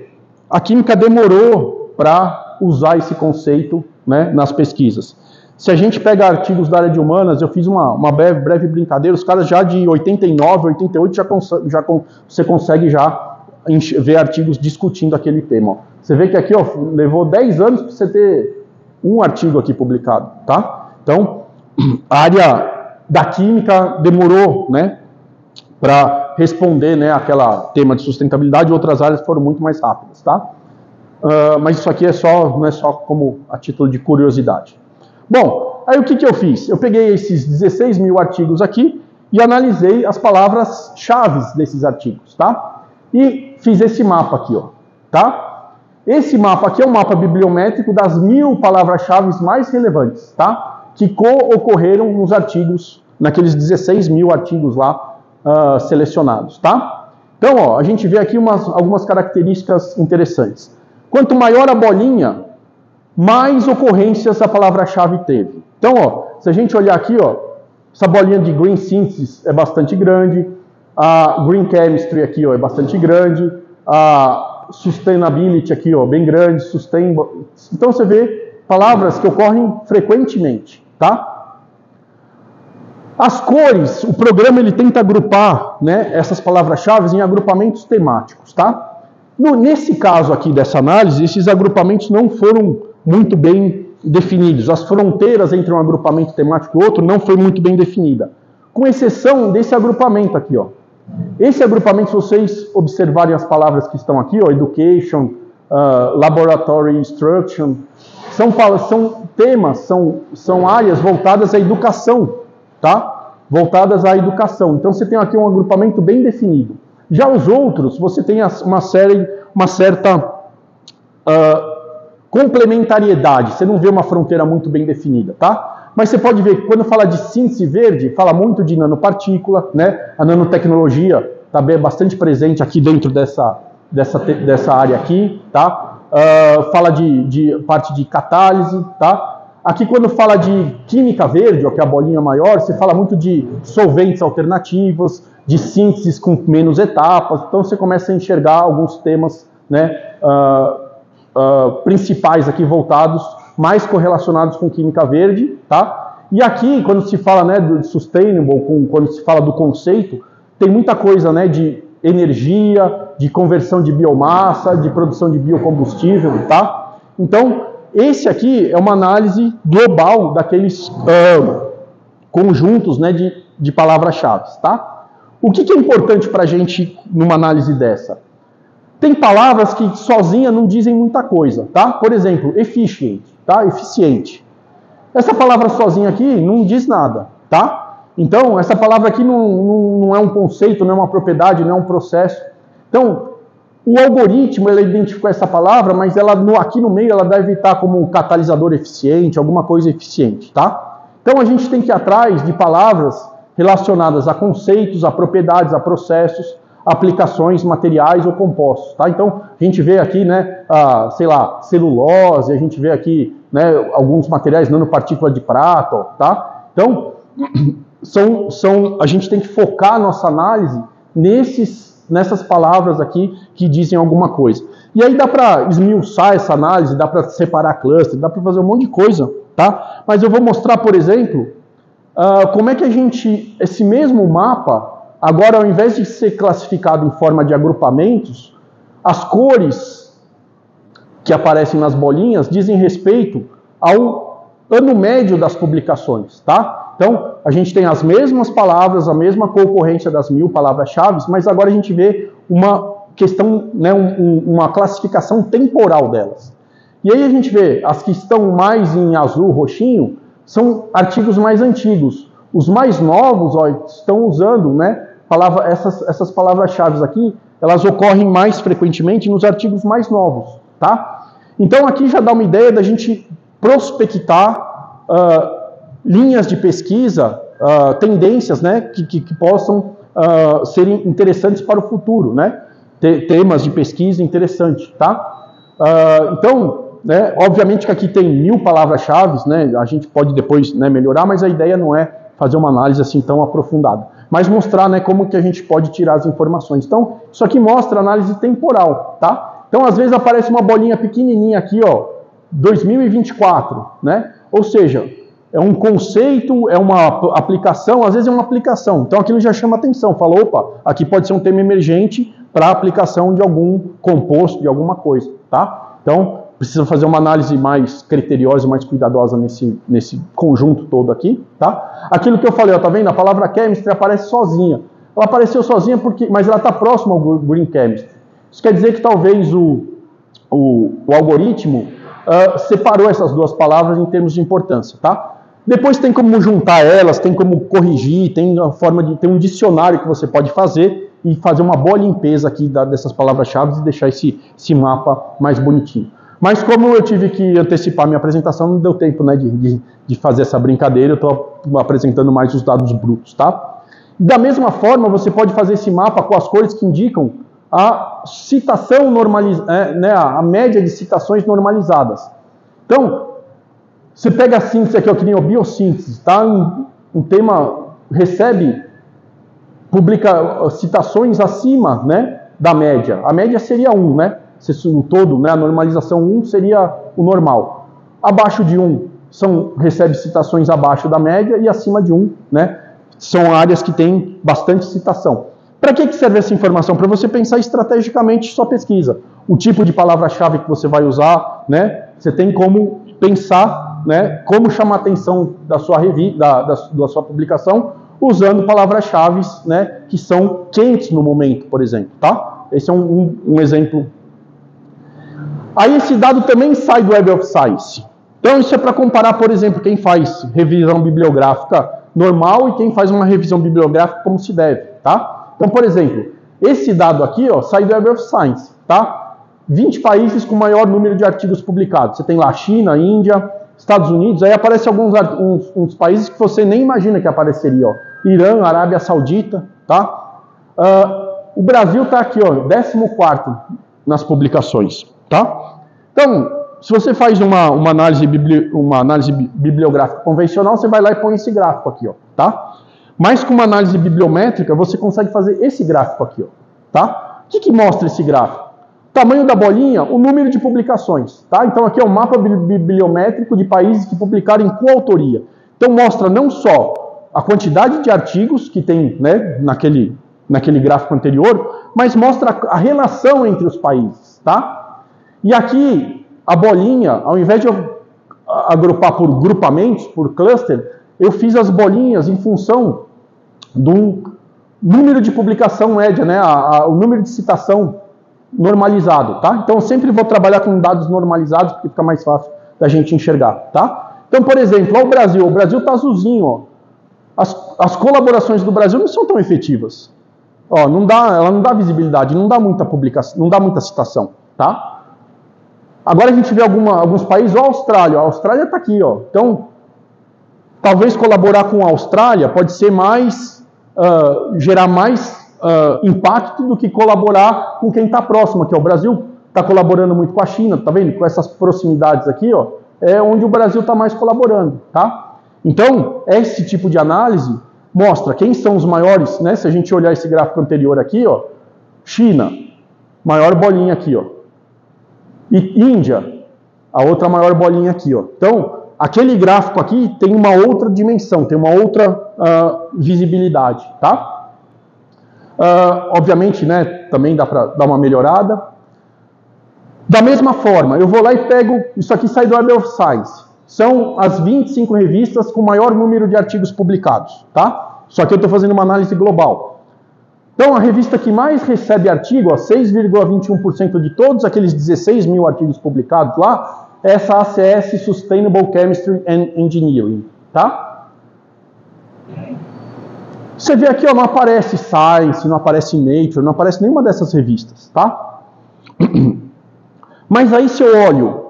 a química demorou para usar esse conceito, né, nas pesquisas. Se a gente pega artigos da área de humanas, eu fiz uma breve brincadeira, os caras já de 89, 88, você consegue já ver artigos discutindo aquele tema. Ó. Você vê que aqui, ó, levou 10 anos para você ter um artigo aqui publicado, tá? Então, a área da química demorou, né, para responder, né, aquela tema de sustentabilidade, outras áreas foram muito mais rápidas, tá? Mas isso aqui não é só como a título de curiosidade. Bom, aí o que eu fiz? Eu peguei esses 16 mil artigos aqui e analisei as palavras-chave desses artigos, tá? E fiz esse mapa aqui, ó, tá? Esse mapa aqui é um mapa bibliométrico das 1000 palavras-chave mais relevantes, tá? Que ocorreram nos artigos, naqueles 16 mil artigos lá selecionados, tá? Então, ó, a gente vê aqui algumas características interessantes. Quanto maior a bolinha, mais ocorrências a palavra-chave teve. Então, ó, se a gente olhar aqui, ó, essa bolinha de Green Synthesis é bastante grande, a Green Chemistry aqui, ó, é bastante grande, a Sustainability aqui, ó, bem grande, Sustainable. Então você vê palavras que ocorrem frequentemente, tá? As cores, o programa ele tenta agrupar, né, essas palavras-chave em agrupamentos temáticos, tá? Nesse caso aqui dessa análise, esses agrupamentos não foram muito bem definidos. As fronteiras entre um agrupamento temático e outro não foi muito bem definida. Com exceção desse agrupamento aqui, ó. Esse agrupamento, se vocês observarem as palavras que estão aqui, ó, Education, Laboratory Instruction, são temas, são áreas voltadas à educação, tá? Voltadas à educação. Então você tem aqui um agrupamento bem definido. Já os outros, você tem uma certa complementariedade, você não vê uma fronteira muito bem definida, tá? Mas você pode ver que quando fala de síntese verde, fala muito de nanopartícula, né? A nanotecnologia está bastante presente aqui dentro dessa área aqui, tá? Fala de parte de catálise, tá? Aqui quando fala de química verde, ó, que é a bolinha maior, você fala muito de solventes alternativos, de sínteses com menos etapas, então você começa a enxergar alguns temas, né, principais aqui voltados, mais correlacionados com química verde, tá? E aqui, quando se fala, né, do sustainable, quando se fala do conceito, tem muita coisa, né, de energia, de conversão de biomassa, de produção de biocombustível, tá? Então, esse aqui é uma análise global daqueles conjuntos, né, de palavras-chave, tá? O que é importante para a gente numa análise dessa? Tem palavras que sozinha não dizem muita coisa, tá? Por exemplo, efficient, tá? Eficiente. Essa palavra sozinha aqui não diz nada, tá? Então, essa palavra aqui não é um conceito, não é uma propriedade, não é um processo. Então, o algoritmo, ele identificou essa palavra, mas ela, aqui no meio ela deve estar como catalisador eficiente, alguma coisa eficiente, tá? Então, a gente tem que ir atrás de palavras relacionadas a conceitos, a propriedades, a processos, aplicações, materiais ou compostos, tá? Então, a gente vê aqui, né, sei lá, celulose, a gente vê aqui, né, alguns materiais nanopartícula de prata, ó, tá? Então, a gente tem que focar a nossa análise nessas palavras aqui que dizem alguma coisa. E aí dá para esmiuçar essa análise, dá para separar cluster, dá para fazer um monte de coisa, tá? Mas eu vou mostrar, por exemplo, como é que esse mesmo mapa, agora ao invés de ser classificado em forma de agrupamentos, as cores que aparecem nas bolinhas dizem respeito ao ano médio das publicações, tá? Então, a gente tem as mesmas palavras, a mesma concorrência das 1000 palavras-chave, mas agora a gente vê uma questão, né, uma classificação temporal delas. E aí a gente vê, as que estão mais em azul, roxinho, são artigos mais antigos. Os mais novos, ó, estão usando, né, essas palavras-chave aqui elas ocorrem mais frequentemente nos artigos mais novos, tá? Então aqui já dá uma ideia da gente prospectar linhas de pesquisa, tendências, né, que possam serem interessantes para o futuro, né? Temas de pesquisa interessantes, tá? Então, né, obviamente que aqui tem 1000 palavras-chave, né? A gente pode depois, né, melhorar, mas a ideia não é fazer uma análise assim tão aprofundada, mas mostrar, né, como que a gente pode tirar as informações. Então, isso aqui mostra análise temporal, tá? Então, às vezes aparece uma bolinha pequenininha aqui, ó, 2024, né? Ou seja, é um conceito, é uma aplicação, às vezes é uma aplicação. Então, aquilo já chama atenção. Fala, opa, aqui pode ser um tema emergente para a aplicação de algum composto, de alguma coisa, tá? Então, precisa fazer uma análise mais criteriosa, mais cuidadosa nesse conjunto todo aqui, tá? Aquilo que eu falei, ó, tá vendo? A palavra chemistry aparece sozinha. Ela apareceu sozinha mas ela está próxima ao green chemistry. Isso quer dizer que talvez o algoritmo separou essas duas palavras em termos de importância, tá? Depois tem como juntar elas, tem como corrigir, tem um dicionário que você pode fazer e fazer uma boa limpeza aqui dessas palavras-chave e deixar esse mapa mais bonitinho. Mas como eu tive que antecipar minha apresentação, não deu tempo, né, de fazer essa brincadeira, eu estou apresentando mais os dados brutos, tá? Da mesma forma, você pode fazer esse mapa com as cores que indicam a citação normalizada, né, a média de citações normalizadas. Então, você pega a síntese aqui, ó, que nem a biossíntese, tá? Um tema publica citações acima, né, da média. A média seria 1, né? O todo, né, a normalização 1 seria o normal. Abaixo de 1 recebe citações abaixo da média e acima de 1, né, são áreas que têm bastante citação. Para que serve essa informação? Para você pensar estrategicamente sua pesquisa. O tipo de palavra-chave que você vai usar, né, você tem como pensar, né, como chamar a atenção da sua da sua publicação usando palavras-chave, né, que são quentes no momento, por exemplo, tá? Esse é um exemplo. Aí esse dado também sai do Web of Science. Então isso é para comparar, por exemplo, quem faz revisão bibliográfica normal e quem faz uma revisão bibliográfica como se deve, tá? Então, por exemplo, esse dado aqui, ó, sai do Web of Science, tá? 20 países com maior número de artigos publicados. Você tem lá China, Índia, Estados Unidos, aí aparecem uns países que você nem imagina que apareceria, ó. Irã, Arábia Saudita, tá? O Brasil está aqui, ó, 14º nas publicações, tá? Então, se você faz uma análise bibliográfica convencional, você vai lá e põe esse gráfico aqui, ó, tá? Mas com uma análise bibliométrica, você consegue fazer esse gráfico aqui, ó, tá? O que mostra esse gráfico? Tamanho da bolinha, o número de publicações, tá? Então aqui é um mapa bibliométrico de países que publicaram em coautoria. Então mostra não só a quantidade de artigos que tem, né, naquele gráfico anterior, mas mostra a relação entre os países, tá? E aqui a bolinha, ao invés de eu agrupar por grupamentos, por cluster, eu fiz as bolinhas em função do número de publicação média, né, o número de citação normalizado, tá? Então eu sempre vou trabalhar com dados normalizados porque fica mais fácil da gente enxergar, tá? Então, por exemplo, ó, o Brasil está azulzinho, ó. As colaborações do Brasil não são tão efetivas. Ó, ela não dá visibilidade, não dá muita publicação, não dá muita citação, tá? Agora a gente vê alguns países, ó, a Austrália está aqui, ó. Então, talvez colaborar com a Austrália pode ser gerar mais impacto do que colaborar com quem está próximo aqui. Ó. O Brasil está colaborando muito com a China, tá vendo? Com essas proximidades aqui, ó, é onde o Brasil está mais colaborando, tá? Então, esse tipo de análise mostra quem são os maiores, né? Se a gente olhar esse gráfico anterior aqui, ó, China, maior bolinha aqui, ó, e Índia, a outra maior bolinha aqui, ó. Então, aquele gráfico aqui tem uma outra dimensão, tem uma outra visibilidade, tá? Obviamente, né, também dá para dar uma melhorada. Da mesma forma, eu vou lá e pego, isso aqui sai do Web of Science, são as 25 revistas com maior número de artigos publicados, tá? Só que eu estou fazendo uma análise global. Então, a revista que mais recebe artigo, 6,21% de todos aqueles 16 mil artigos publicados lá, é essa ACS Sustainable Chemistry and Engineering, tá? Você vê aqui, ó, não aparece Science, não aparece Nature, não aparece nenhuma dessas revistas, tá? Mas aí se eu olho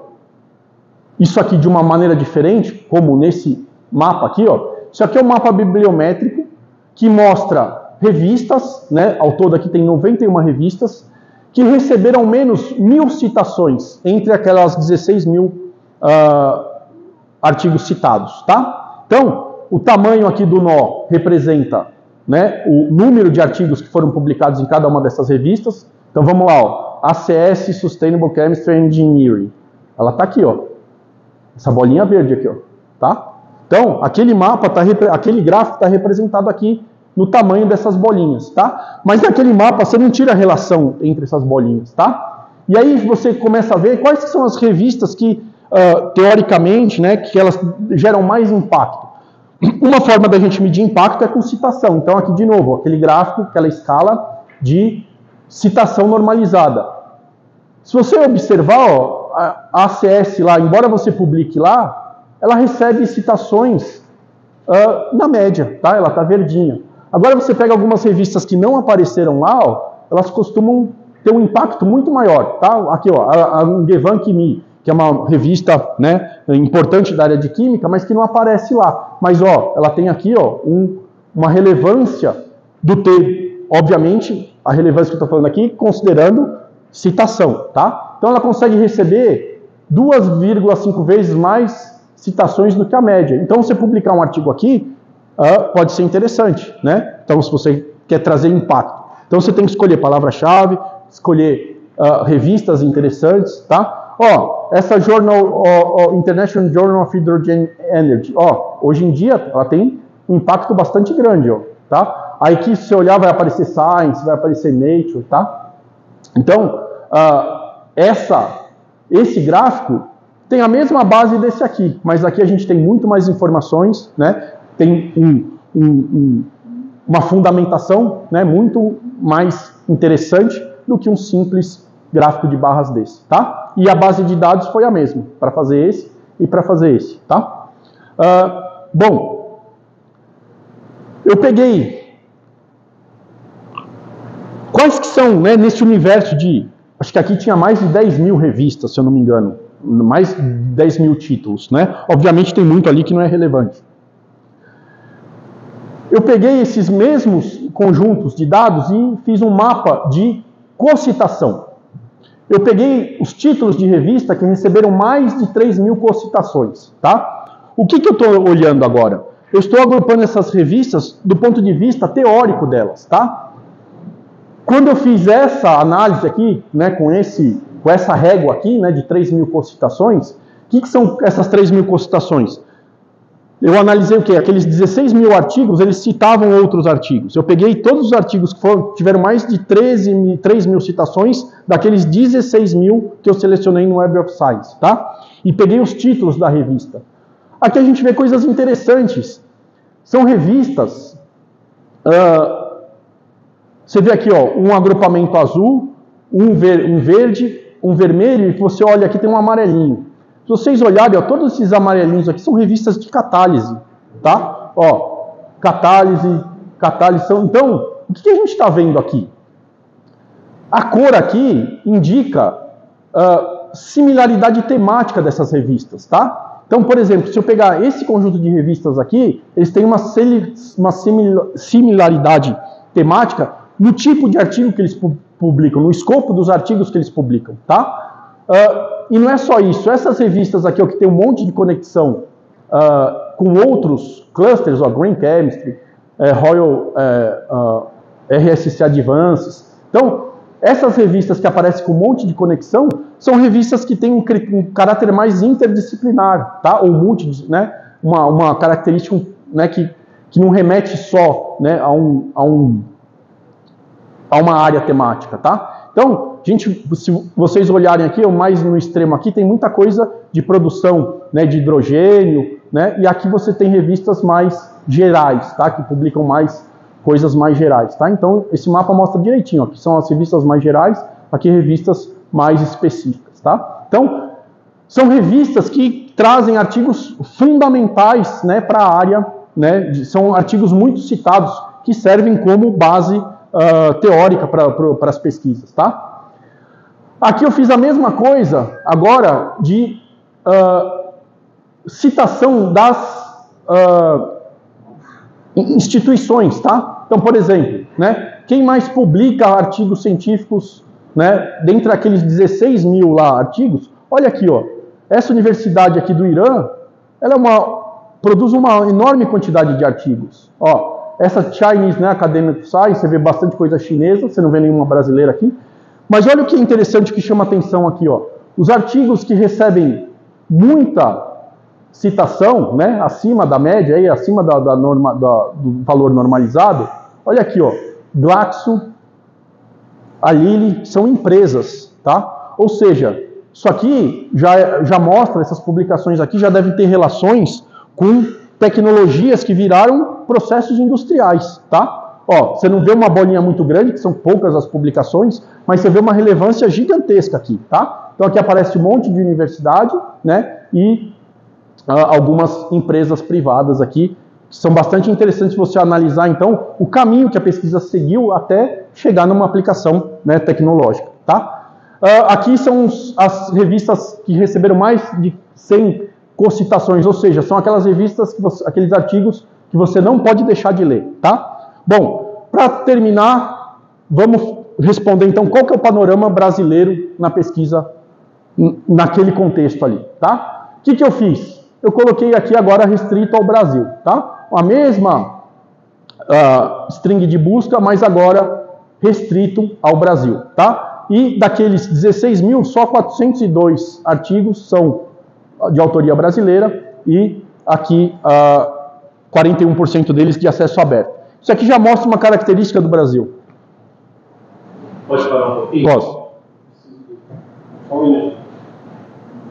isso aqui de uma maneira diferente, como nesse mapa aqui, ó, isso aqui é um mapa bibliométrico que mostra revistas, né? Ao todo aqui tem 91 revistas, que receberam menos 1.000 citações entre aquelas 16.000 artigos citados, tá? Então, o tamanho aqui do nó representa, né, o número de artigos que foram publicados em cada uma dessas revistas. Então vamos lá, ó, ACS Sustainable Chemistry and Engineering. Ela está aqui, ó. Essa bolinha verde aqui, ó, tá? Então, aquele mapa aquele gráfico está representado aqui no tamanho dessas bolinhas, tá? Mas naquele mapa você não tira a relação entre essas bolinhas, tá? E aí você começa a ver quais são as revistas que, teoricamente, né, que elas geram mais impacto. Uma forma da gente medir impacto é com citação. Então aqui de novo, aquele gráfico, aquela escala de citação normalizada. Se você observar, ó, a ACS lá, embora você publique lá, ela recebe citações na média, tá? Ela está verdinha. Agora você pega algumas revistas que não apareceram lá, ó, elas costumam ter um impacto muito maior, tá? Aqui, ó, a Gevan Chimie, que é uma revista, né, importante da área de química, mas que não aparece lá. Mas, ó, ela tem aqui, ó, uma relevância do T, obviamente, a relevância que eu estou falando aqui, considerando citação, tá? Então ela consegue receber 2,5 vezes mais citações do que a média. Então, você publicar um artigo aqui pode ser interessante, né? Então, se você quer trazer impacto. Então, você tem que escolher palavra-chave, escolher revistas interessantes, tá? Ó, essa International Journal of Hydrogen Energy, ó, hoje em dia ela tem um impacto bastante grande, ó, tá? Aí aqui, se você olhar, vai aparecer Science, vai aparecer Nature, tá? Então, esse gráfico tem a mesma base desse aqui, mas aqui a gente tem muito mais informações, né? Tem uma fundamentação, né, muito mais interessante do que um simples gráfico de barras desse, tá? E a base de dados foi a mesma, para fazer esse e para fazer esse, tá? Bom, eu peguei quais que são, né, nesse universo de, acho que aqui tinha mais de 10.000 revistas, se eu não me engano, mais de 10.000 títulos, né? Obviamente tem muito ali que não é relevante. Eu peguei esses mesmos conjuntos de dados e fiz um mapa de cocitação. Eu peguei os títulos de revista que receberam mais de 3.000 cocitações, tá? O que eu estou olhando agora? Eu estou agrupando essas revistas do ponto de vista teórico delas, tá? Quando eu fiz essa análise aqui, né, com essa régua aqui, né, de 3.000 cocitações, o que são essas 3.000 cocitações? Eu analisei o quê? Aqueles 16.000 artigos, eles citavam outros artigos. Eu peguei todos os artigos que tiveram mais de 3.000 citações, daqueles 16.000 que eu selecionei no Web of Science, tá? E peguei os títulos da revista. Aqui a gente vê coisas interessantes. São revistas... você vê aqui, ó, um agrupamento azul, um verde, um vermelho, e você olha aqui tem um amarelinho. Se vocês olharem, ó, todos esses amarelinhos aqui são revistas de catálise, tá? Ó, catálise são... Então, o que a gente está vendo aqui? A cor aqui indica similaridade temática dessas revistas, tá? Então, por exemplo, se eu pegar esse conjunto de revistas aqui, eles têm uma similaridade temática no tipo de artigo que eles publicam, no escopo dos artigos que eles publicam, tá? E não é só isso, essas revistas aqui, ó, que tem um monte de conexão com outros clusters, ó, Green Chemistry, Royal RSC Advances. Então, essas revistas que aparecem com um monte de conexão são revistas que têm um caráter mais interdisciplinar, tá? Ou né? Uma característica, né, que não remete só, né, a uma área temática, tá? Então, gente, se vocês olharem aqui, ou mais no extremo aqui, tem muita coisa de produção, né, de hidrogênio, né? E aqui você tem revistas mais gerais, tá? Que publicam mais coisas mais gerais, tá? Então, esse mapa mostra direitinho, ó, que são as revistas mais gerais, aqui revistas mais específicas, tá? Então, são revistas que trazem artigos fundamentais, né, para a área, né? São artigos muito citados que servem como base teórica para as pesquisas, tá? Aqui eu fiz a mesma coisa agora de citação das instituições, tá? Então, por exemplo, né, quem mais publica artigos científicos, né, dentre aqueles 16 mil lá artigos, olha aqui, ó, essa universidade aqui do Irã, ela produz uma enorme quantidade de artigos. Ó, essa Chinese, né, Academic Science, você vê bastante coisa chinesa, você não vê nenhuma brasileira aqui. Mas olha o que é interessante que chama atenção aqui, ó. Os artigos que recebem muita citação, né, acima da média, aí, acima do valor normalizado, olha aqui, ó, Glaxo, a Lilly, são empresas, tá? Ou seja, isso aqui já mostra, essas publicações aqui já devem ter relações com tecnologias que viraram processos industriais, tá? Ó, você não vê uma bolinha muito grande, que são poucas as publicações, mas você vê uma relevância gigantesca aqui, tá? Então aqui aparece um monte de universidade, né, e algumas empresas privadas aqui, que são bastante interessantes você analisar, então, o caminho que a pesquisa seguiu até chegar numa aplicação, né, tecnológica, tá? Aqui são as revistas que receberam mais de 100 cocitações, ou seja, são aquelas revistas, aqueles artigos que você não pode deixar de ler, tá? Bom, para terminar, vamos responder então qual que é o panorama brasileiro na pesquisa naquele contexto ali, tá? O que eu fiz? Eu coloquei aqui agora restrito ao Brasil, tá? A mesma string de busca, mas agora restrito ao Brasil, tá? E daqueles 16 mil, só 402 artigos são de autoria brasileira e aqui 41% deles de acesso aberto. Isso aqui já mostra uma característica do Brasil. Pode parar um pouquinho? Posso. Só um minuto.